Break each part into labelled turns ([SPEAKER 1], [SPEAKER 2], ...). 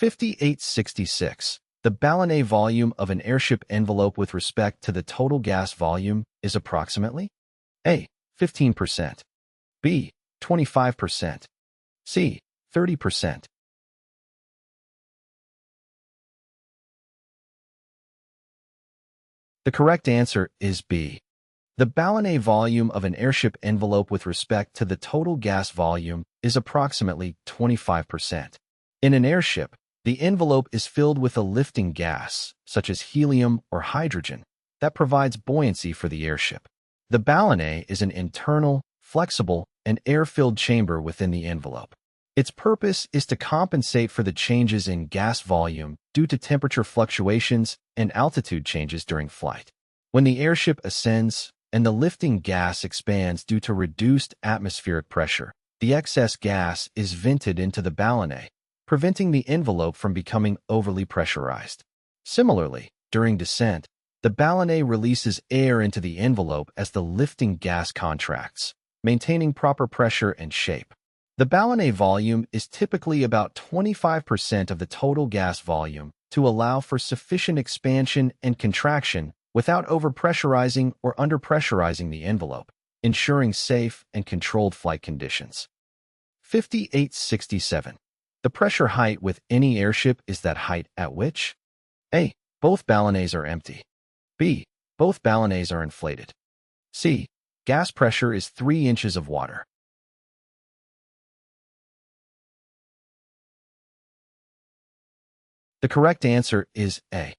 [SPEAKER 1] 5866. The Ballonet volume of an airship envelope with respect to the total gas volume is approximately A. 15%, B. 25%, C. 30%. The correct answer is B. The Ballonet volume of an airship envelope with respect to the total gas volume is approximately 25%. In an airship, the envelope is filled with a lifting gas, such as helium or hydrogen, that provides buoyancy for the airship. The ballonet is an internal, flexible, and air-filled chamber within the envelope. Its purpose is to compensate for the changes in gas volume due to temperature fluctuations and altitude changes during flight. When the airship ascends and the lifting gas expands due to reduced atmospheric pressure, the excess gas is vented into the ballonet, preventing the envelope from becoming overly pressurized. Similarly, during descent, the ballonet releases air into the envelope as the lifting gas contracts, maintaining proper pressure and shape. The ballonet volume is typically about 25% of the total gas volume to allow for sufficient expansion and contraction without overpressurizing or underpressurizing the envelope, ensuring safe and controlled flight conditions. 5867. The pressure height with any airship is that height at which A. Both ballonets are empty. B. Both ballonets are inflated. C. Gas pressure is 3 inches of water. The correct answer is A.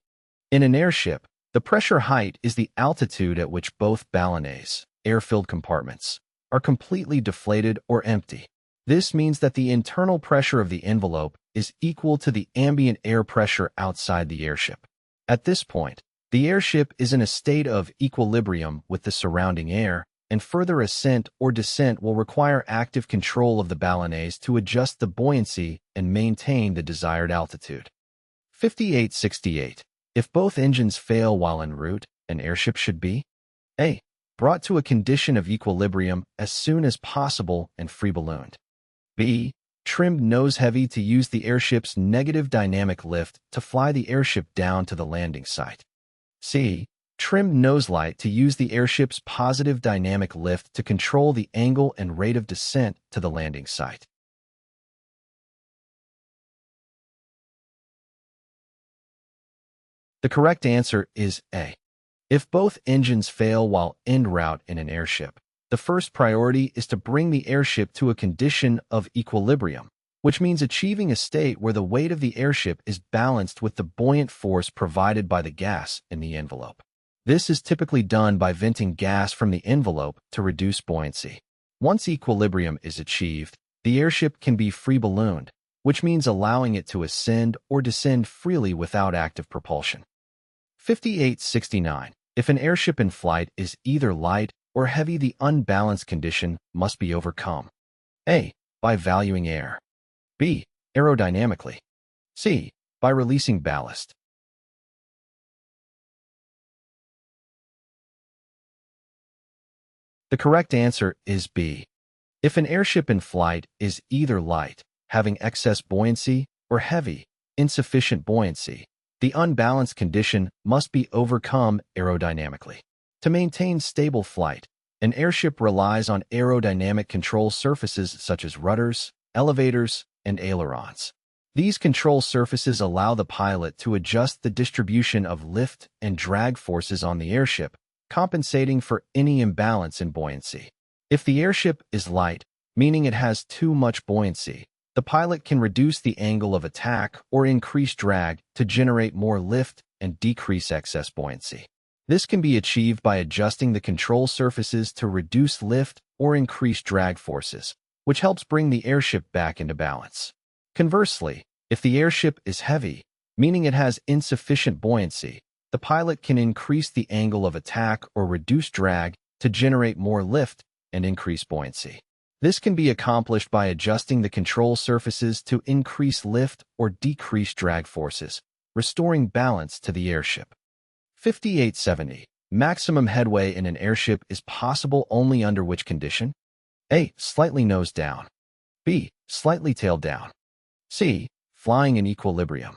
[SPEAKER 1] In an airship, the pressure height is the altitude at which both ballonets, air-filled compartments, are completely deflated or empty. This means that the internal pressure of the envelope is equal to the ambient air pressure outside the airship. At this point, the airship is in a state of equilibrium with the surrounding air, and further ascent or descent will require active control of the ballonets to adjust the buoyancy and maintain the desired altitude. 5868. If both engines fail while en route, an airship should be A. Brought to a condition of equilibrium as soon as possible and free-ballooned. B. Trimmed nose-heavy to use the airship's negative dynamic lift to fly the airship down to the landing site. C. Trimmed nose-light to use the airship's positive dynamic lift to control the angle and rate of descent to the landing site. The correct answer is A. If both engines fail while en route in an airship, the first priority is to bring the airship to a condition of equilibrium, which means achieving a state where the weight of the airship is balanced with the buoyant force provided by the gas in the envelope. This is typically done by venting gas from the envelope to reduce buoyancy. Once equilibrium is achieved, the airship can be free-ballooned, which means allowing it to ascend or descend freely without active propulsion. 5869. If an airship in flight is either light or heavy, the unbalanced condition must be overcome. A. By valuing air. B. Aerodynamically. C. By releasing ballast. The correct answer is B. If an airship in flight is either light, having excess buoyancy, or heavy, insufficient buoyancy, the unbalanced condition must be overcome aerodynamically. To maintain stable flight, an airship relies on aerodynamic control surfaces such as rudders, elevators, and ailerons. These control surfaces allow the pilot to adjust the distribution of lift and drag forces on the airship, compensating for any imbalance in buoyancy. If the airship is light, meaning it has too much buoyancy, the pilot can reduce the angle of attack or increase drag to generate more lift and decrease excess buoyancy. This can be achieved by adjusting the control surfaces to reduce lift or increase drag forces, which helps bring the airship back into balance. Conversely, if the airship is heavy, meaning it has insufficient buoyancy, the pilot can increase the angle of attack or reduce drag to generate more lift and increase buoyancy. This can be accomplished by adjusting the control surfaces to increase lift or decrease drag forces, restoring balance to the airship. 5870. Maximum headway in an airship is possible only under which condition? A. Slightly nose down. B. Slightly tail down. C. flying in equilibrium.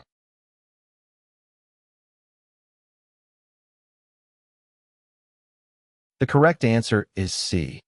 [SPEAKER 1] The correct answer is C.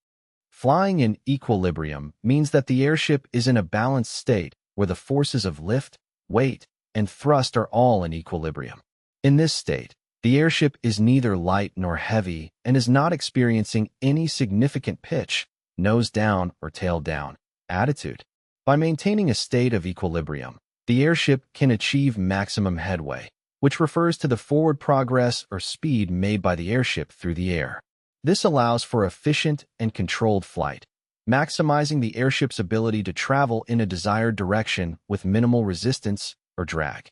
[SPEAKER 1] Flying in equilibrium means that the airship is in a balanced state where the forces of lift, weight, and thrust are all in equilibrium. In this state, the airship is neither light nor heavy and is not experiencing any significant pitch, nose down or tail down, attitude. By maintaining a state of equilibrium, the airship can achieve maximum headway, which refers to the forward progress or speed made by the airship through the air. This allows for efficient and controlled flight, maximizing the airship's ability to travel in a desired direction with minimal resistance or drag.